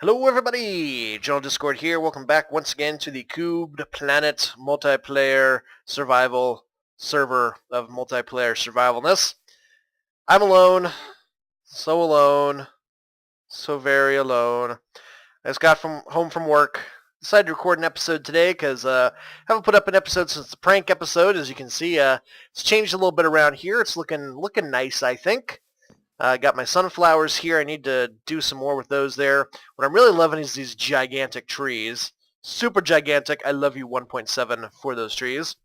Hello everybody! General Discord here. Welcome back once again to the Cubed Planet multiplayer survival server of multiplayer survivalness. I'm alone. So very alone. I just got home from work. Decided to record an episode today because I haven't put up an episode since the prank episode. As you can see, it's changed a little bit around here. It's looking nice, I think. I got my sunflowers here. I need to do some more with those there. What I'm really loving is these gigantic trees. Super gigantic. I love you 1.7 for those trees.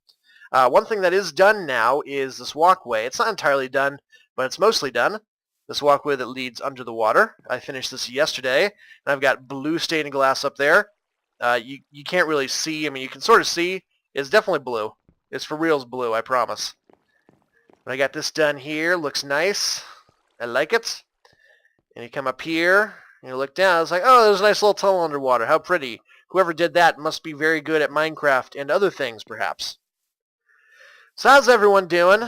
One thing that is done now is this walkway. It's not entirely done, but it's mostly done. This walkway that leads under the water. I finished this yesterday, and I've got blue stained glass up there. You can't really see. I mean, you can sort of see. It's definitely blue. It's for reals blue, I promise. But I got this done here. Looks nice. I like it. And you come up here, and you look down, it's like, oh, there's a nice little tunnel underwater. How pretty. Whoever did that must be very good at Minecraft and other things, perhaps. So how's everyone doing?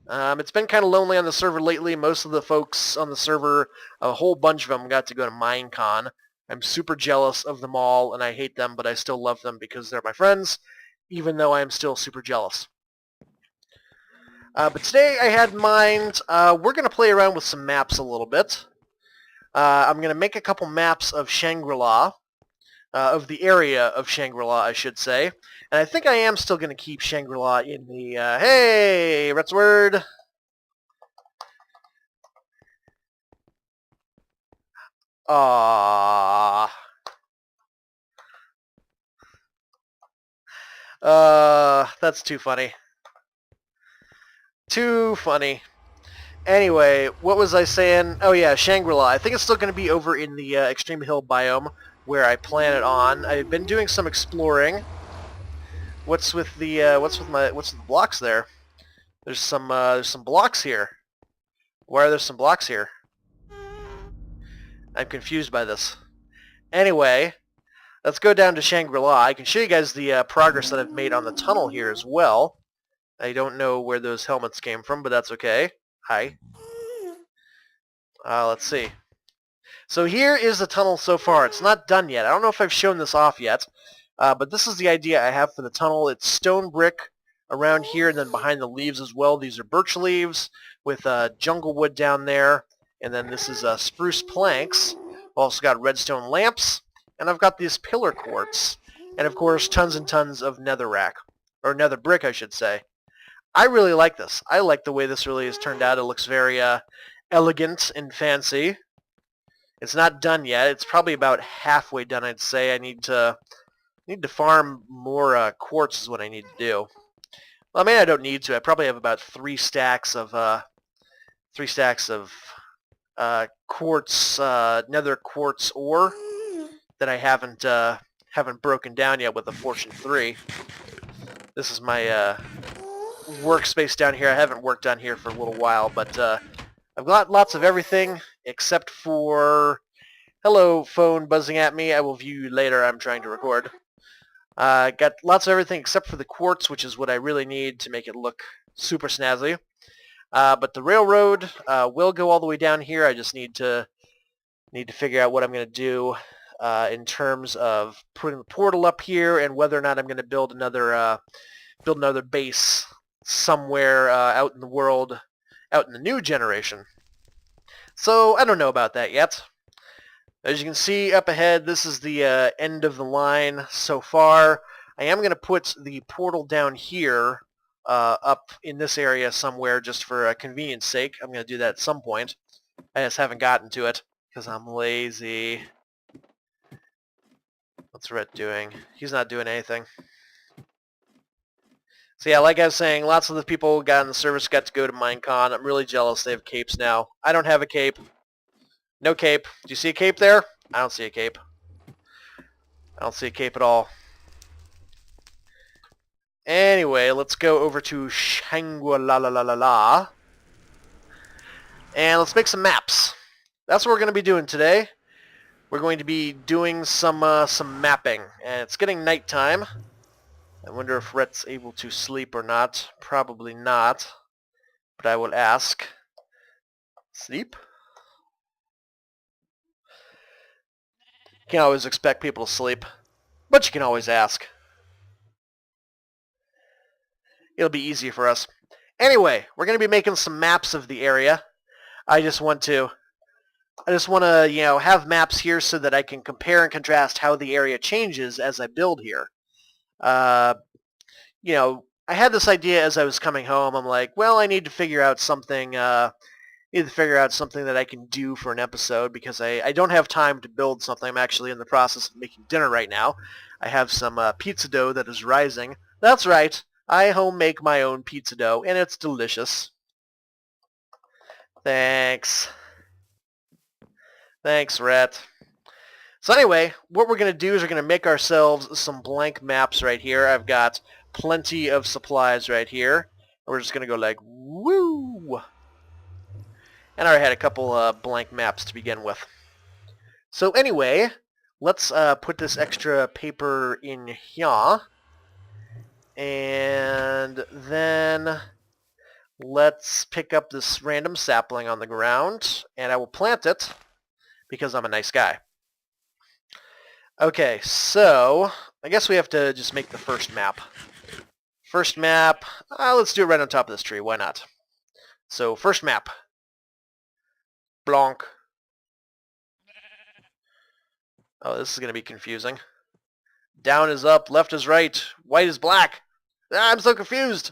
It's been kind of lonely on the server lately. Most of the folks on the server, a whole bunch of them got to go to Minecon. I'm super jealous of them all, and I hate them, but I still love them because they're my friends, even though I am still super jealous. But today I had in mind, we're going to play around with some maps a little bit. I'm going to make a couple maps of Shangri-La, of the area of Shangri-La, I should say. And I think I am still going to keep Shangri-La in the, hey, Retsword! Aww. That's too funny. Too funny. Anyway, what was I saying? Oh yeah, Shangri-La. I think it's still going to be over in the Extreme Hill biome where I plan it on. I've been doing some exploring. What's with the what's with the blocks there? There's some blocks here. Why are there some blocks here? I'm confused by this. Anyway, let's go down to Shangri-La. I can show you guys the progress that I've made on the tunnel here as well. I don't know where those helmets came from, but that's okay. Hi. Let's see. So here is the tunnel so far. It's not done yet. I don't know if I've shown this off yet, but this is the idea I have for the tunnel. It's stone brick around here, and then behind the leaves as well. These are birch leaves with jungle wood down there, and then this is spruce planks. I've also got redstone lamps, and I've got these pillar quartz, and of course tons and tons of netherrack, or nether brick, I should say. I really like this. I like the way this really has turned out. It looks very elegant and fancy. It's not done yet. It's probably about halfway done, I'd say. I need to farm more quartz is what I need to do. Well, I mean, I don't need to. I probably have about 3 stacks of quartz, nether quartz ore that I haven't broken down yet with the Fortune 3. This is my workspace down here. I haven't worked on here for a little while, but I've got lots of everything except for... Hello, phone buzzing at me. I will view you later. I'm trying to record. Got lots of everything except for the quartz, which is what I really need to make it look super snazzy. But the railroad will go all the way down here. I just need to figure out what I'm going to do in terms of putting the portal up here and whether or not I'm going to build another base somewhere out in the world, out in the new generation. So I don't know about that yet. As you can see up ahead, this is the end of the line so far. I am going to put the portal down here up in this area somewhere just for convenience sake. I'm going to do that at some point. I just haven't gotten to it because I'm lazy. What's Rhett doing? He's not doing anything. So yeah, like I was saying, lots of the people who got in the service got to go to Minecon. I'm really jealous they have capes now. I don't have a cape. No cape. Do you see a cape there? I don't see a cape. I don't see a cape at all. Anyway, let's go over to Shangri-La. And let's make some maps. That's what we're going to be doing today. We're going to be doing some mapping. And it's getting nighttime. I wonder if Rhett's able to sleep or not. Probably not. But I will ask. Sleep? Can't always expect people to sleep, but you can always ask. It'll be easy for us. Anyway, we're going to be making some maps of the area. I just want to, have maps here so that I can compare and contrast how the area changes as I build here. I had this idea as I was coming home. I'm like, well, I need to figure out something. That I can do for an episode because I don't have time to build something. I'm actually in the process of making dinner right now. I have some pizza dough that is rising. That's right. I home make my own pizza dough, and it's delicious. Thanks. Thanks, Rhett. So anyway, what we're going to do is we're going to make ourselves some blank maps right here. I've got plenty of supplies right here. We're just going to go like, woo! And I already had a couple blank maps to begin with. So anyway, let's put this extra paper in here. And then let's pick up this random sapling on the ground, and I will plant it because I'm a nice guy. Okay, so I guess we have to just make the first map. First map, let's do it right on top of this tree. Why not? So first map. Blanc. Oh, this is going to be confusing. Down is up, left is right, white is black. I'm so confused.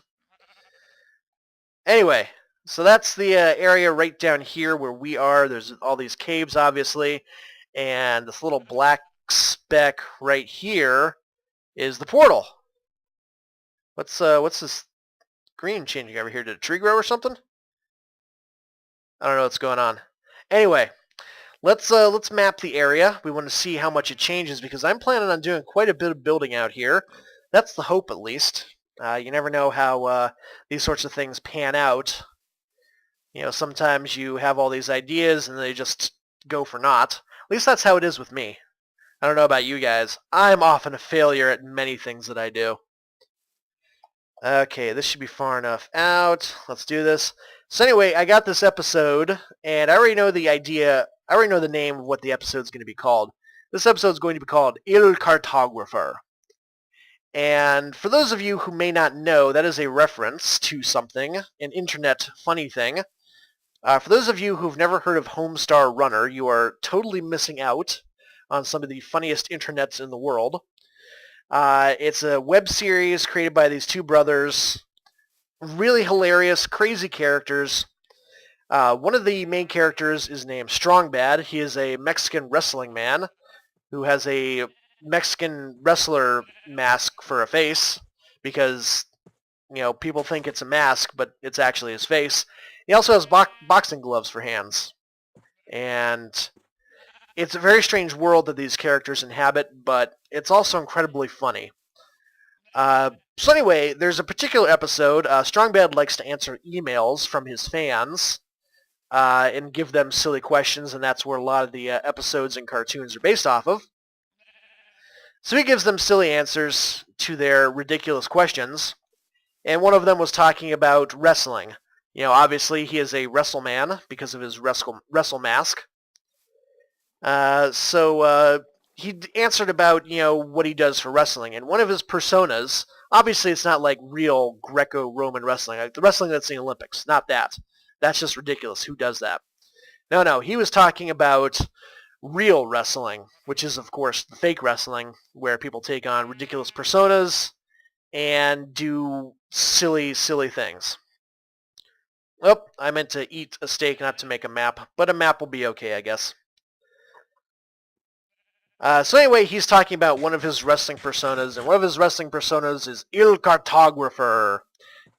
Anyway, so that's the area right down here where we are. There's all these caves, obviously, and this little black speck right here is the portal. What's this green changing over here? Did a tree grow or something? I don't know what's going on. Anyway, let's map the area. We want to see how much it changes because I'm planning on doing quite a bit of building out here. That's the hope, at least. You never know how these sorts of things pan out. Sometimes you have all these ideas and they just go for naught. At least that's how it is with me. I don't know about you guys. I'm often a failure at many things that I do. Okay, this should be far enough out. Let's do this. So anyway, I got this episode, and I already know the idea. I already know the name of what the episode's going to be called. This episode's going to be called Il Cartographer. And for those of you who may not know, that is a reference to something, an internet funny thing. For those of you who've never heard of Homestar Runner, you are totally missing out on some of the funniest internets in the world. It's a web series created by these two brothers. Really hilarious, crazy characters. One of the main characters is named Strongbad. He is a Mexican wrestling man who has a Mexican wrestler mask for a face because, people think it's a mask, but it's actually his face. He also has boxing gloves for hands. And it's a very strange world that these characters inhabit, but it's also incredibly funny. So anyway, there's a particular episode. Strongbad likes to answer emails from his fans and give them silly questions, and that's where a lot of the episodes and cartoons are based off of. So he gives them silly answers to their ridiculous questions, and one of them was talking about wrestling. Obviously he is a WrestleMan because of his wrestle mask. So he answered about, what he does for wrestling, and one of his personas, obviously it's not like real Greco-Roman wrestling, like the wrestling that's in the Olympics, not that. That's just ridiculous. Who does that? No, he was talking about real wrestling, which is, of course, the fake wrestling, where people take on ridiculous personas and do silly, silly things. Oh, I meant to eat a steak, not to make a map, but a map will be okay, I guess. So anyway, he's talking about one of his wrestling personas, and one of his wrestling personas is Il Cartographer.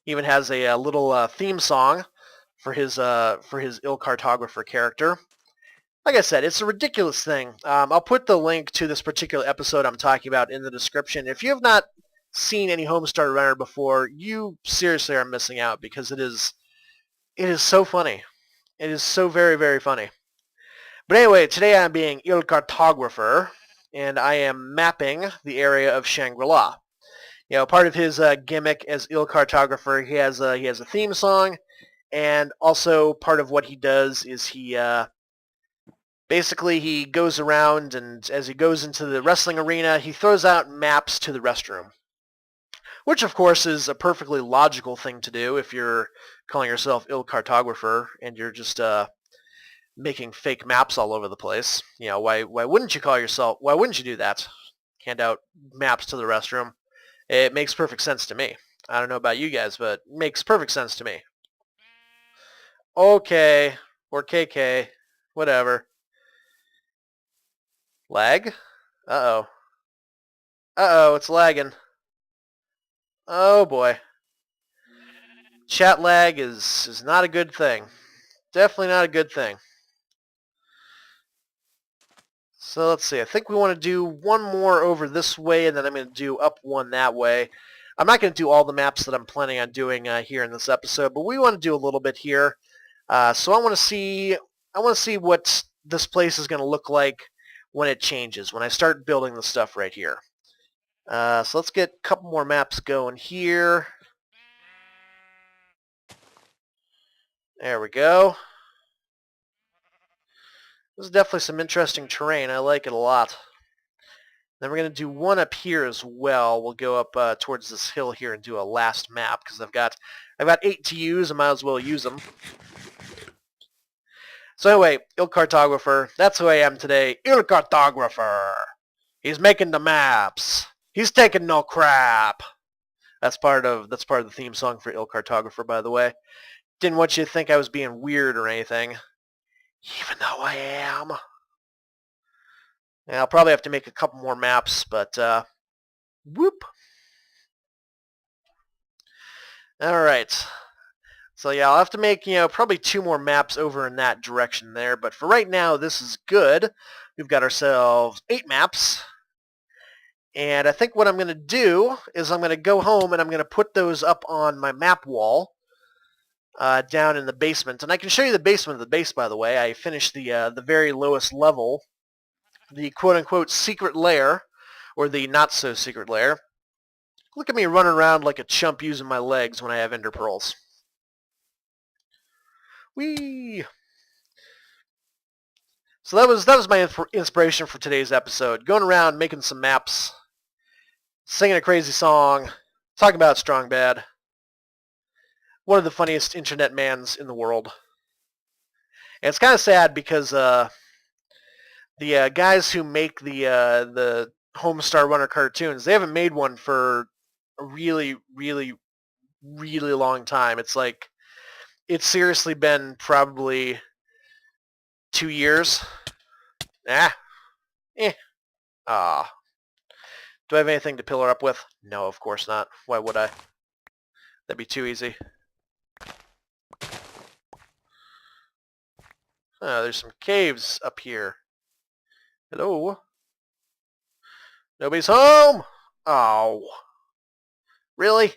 He even has a little theme song for his Il Cartographer character. Like I said, it's a ridiculous thing. I'll put the link to this particular episode I'm talking about in the description. If you have not seen any Homestar Runner before, you seriously are missing out because it is so funny. It is so very, very funny. But anyway, today I'm being Il Cartographer, and I am mapping the area of Shangri-La. Part of his gimmick as Il Cartographer, he has a theme song, and also part of what he does is he Basically, he goes around, and as he goes into the wrestling arena, he throws out maps to the restroom. Which, of course, is a perfectly logical thing to do if you're calling yourself Il Cartographer and you're just making fake maps all over the place. You know, why wouldn't you why wouldn't you do that? Hand out maps to the restroom. It makes perfect sense to me. I don't know about you guys, but it makes perfect sense to me. Okay, or KK, whatever. Lag? Uh-oh. Uh-oh, it's lagging. Oh boy. Chat lag is not a good thing. Definitely not a good thing. So let's see. I think we want to do one more over this way, and then I'm going to do up one that way. I'm not going to do all the maps that I'm planning on doing here in this episode, but we want to do a little bit here. So I want to see what this place is going to look like when it changes, when I start building the stuff right here. So let's get a couple more maps going here. There we go. This is definitely some interesting terrain. I like it a lot. Then we're going to do one up here as well. We'll go up towards this hill here and do a last map because I've got 8 to use. I might as well use them. So anyway, Il Cartographer. That's who I am today. Il Cartographer. He's making the maps. He's taking no crap. That's part of the theme song for Il Cartographer, by the way. Didn't want you to think I was being weird or anything, even though I am. And I'll probably have to make a couple more maps, but whoop. All right. So yeah, I'll have to make, probably 2 more maps over in that direction there, but for right now, this is good. We've got ourselves 8 maps. And I think what I'm going to do is I'm going to go home and I'm going to put those up on my map wall down in the basement. And I can show you the basement of the base, by the way. I finished the very lowest level, the quote-unquote secret lair, or the not-so-secret lair. Look at me running around like a chump using my legs when I have ender pearls. Whee! So that was my inspiration for today's episode. Going around making some maps, singing a crazy song, talking about Strong Bad. One of the funniest internet mans in the world. And it's kind of sad because the guys who make the Homestar Runner cartoons, they haven't made one for a really, really, really long time. It's like, it's seriously been probably 2 years. Do I have anything to pillar up with? No, of course not. Why would I? That'd be too easy. Oh, there's some caves up here. Hello? Nobody's home? Oh. Really?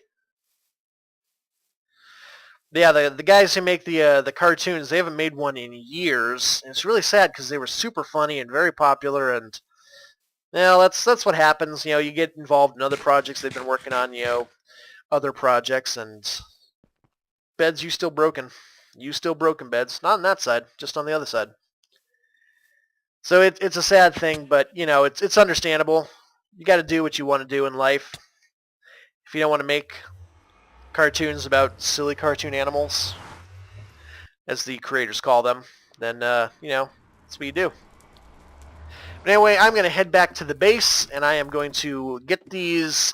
Yeah, the guys who make the cartoons, they haven't made one in years. And it's really sad because they were super funny and very popular, and that's what happens. You get involved in other projects they've been working on, other projects, and Beds, you still broken. You still broken, Beds. Not on that side, just on the other side. So it's a sad thing, but it's understandable. You got to do what you want to do in life. If you don't want to make cartoons about silly cartoon animals, as the creators call them, then that's what you do. But anyway, I'm going to head back to the base, and I am going to get these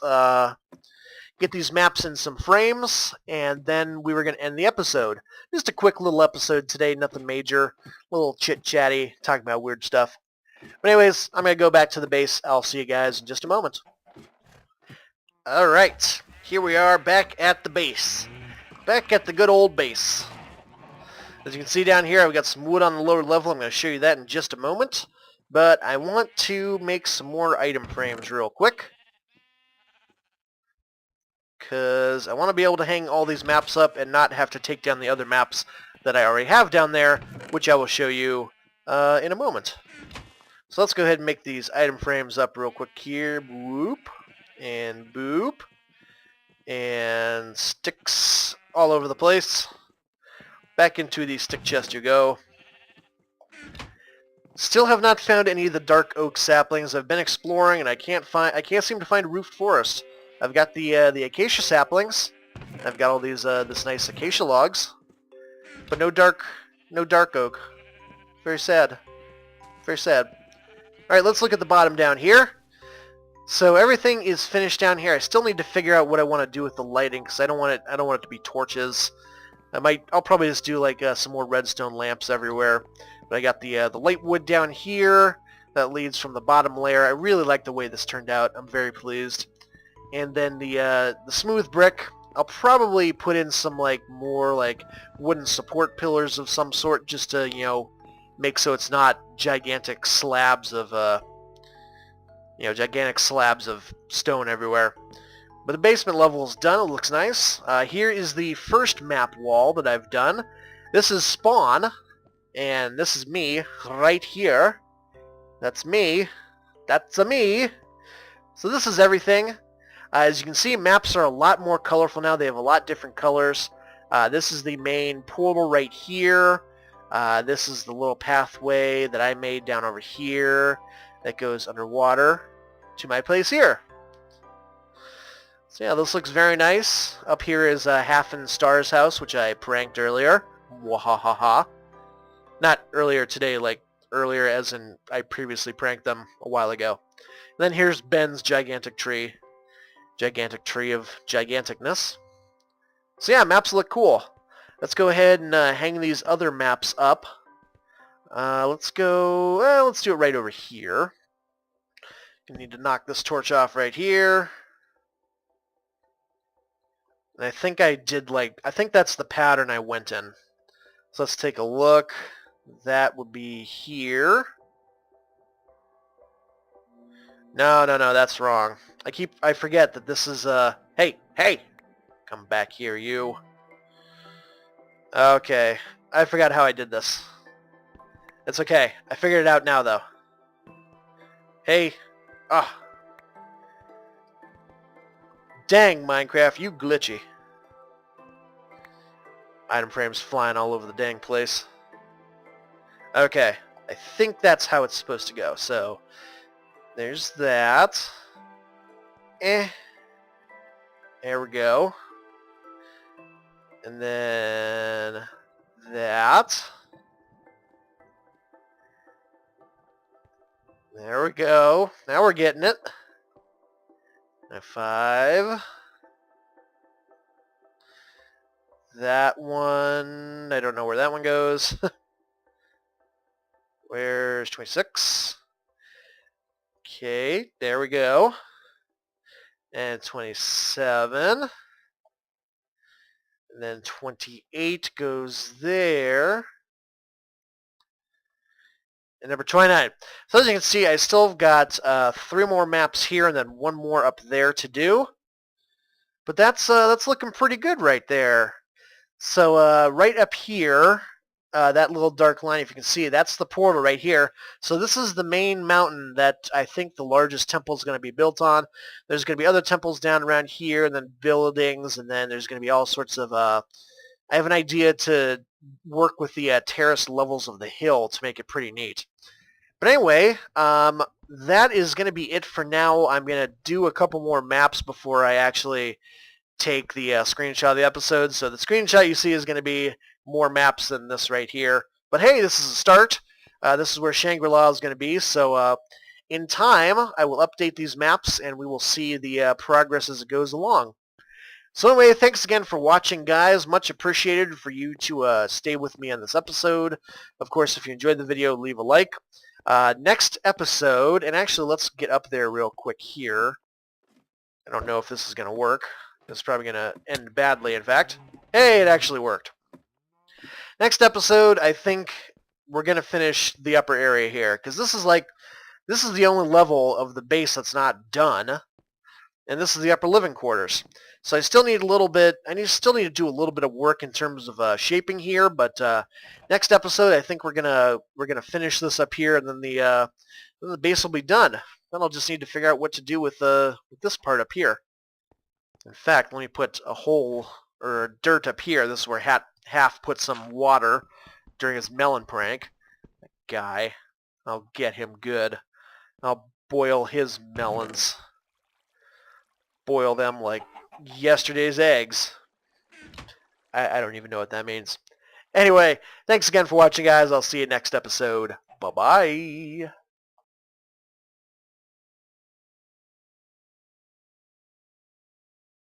maps in some frames, and then we were going to end the episode. Just a quick little episode today, nothing major, a little chit-chatty, talking about weird stuff. But anyways, I'm going to go back to the base. I'll see you guys in just a moment. Alright, here we are back at the base. Back at the good old base. As you can see down here, I've got some wood on the lower level. I'm going to show you that in just a moment. But I want to make some more item frames real quick, because I want to be able to hang all these maps up and not have to take down the other maps that I already have down there, which I will show you in a moment. So let's go ahead and make these item frames up real quick here. Boop. And boop. And sticks all over the place. Back into the stick chest you go. Still have not found any of the dark oak saplings. I've been exploring and I can't seem to find a roofed forest. I've got the acacia saplings. I've got all these this nice acacia logs, but no dark oak. Very sad. Very sad. All right, let's look at the bottom down here. So everything is finished down here. I still need to figure out what I want to do with the lighting because I don't want it to be torches. I'll probably just do like some more redstone lamps everywhere. But I got the light wood down here that leads from the bottom layer. I really like the way this turned out. I'm very pleased. And then the smooth brick, I'll probably put in some like more like wooden support pillars of some sort just to, you know, make so it's not gigantic slabs of stone everywhere. But the basement level is done. It looks nice. Here is the first map wall that I've done. This is spawn, and this is me right here. That's me. That's a me. So this is everything. As you can see, maps are a lot more colorful now. They have a lot different colors. This is the main portal right here. This is the little pathway that I made down over here that goes underwater to my place here. So yeah, this looks very nice. Up here is Half and Star's house, which I pranked earlier. Wahahaha. Not earlier today, like earlier as in I previously pranked them a while ago. And then here's Ben's gigantic tree. Gigantic tree of giganticness. So yeah, maps look cool. Let's go ahead and hang these other maps up. Let's do it right over here. I need to knock this torch off right here. And I think I think that's the pattern I went in. So let's take a look. That would be here. No, that's wrong. I forget that this is, hey! Come back here, you. Okay. I forgot how I did this. It's okay. I figured it out now, though. Hey. Ah. Dang, Minecraft, you glitchy. Item frames flying all over the dang place. Okay. I think that's how it's supposed to go. So, there's that. There we go. And then that. There we go. Now we're getting it. Now 5. That one, I don't know where that one goes. Where's 26? Okay, there we go. And 27. And then 28 goes there. And number 29. So as you can see, I still have got 3 more maps here and then 1 more up there to do. But that's looking pretty good right there. So right up here, that little dark line, if you can see, that's the portal right here. So this is the main mountain that I think the largest temple is going to be built on. There's going to be other temples down around here, and then buildings, and then there's going to be all sorts of... I have an idea to work with the terrace levels of the hill to make it pretty neat. But anyway, that is going to be it for now. I'm going to do a couple more maps before I actually take the screenshot of the episode. So the screenshot you see is going to be more maps than this right here. But hey, this is a start. This is where Shangri-La is going to be. So in time, I will update these maps and we will see the progress as it goes along. So anyway, thanks again for watching, guys. Much appreciated for you to stay with me on this episode. Of course, if you enjoyed the video, leave a like. Next episode, and actually let's get up there real quick here. I don't know if this is going to work. It's probably going to end badly, in fact. Hey, it actually worked. Next episode, I think we're going to finish the upper area here, because this is the only level of the base that's not done, and this is the upper living quarters. So I still need a little bit, still need to do a little bit of work in terms of shaping here, but next episode, I think we're gonna finish this up here, and then the base will be done. Then I'll just need to figure out what to do with this part up here. In fact, let me put a hole or dirt up here. This is where Half put some water during his melon prank. That guy. I'll get him good. I'll boil his melons. Boil them like yesterday's eggs. I don't even know what that means. Anyway, thanks again for watching, guys. I'll see you next episode. Bye-bye.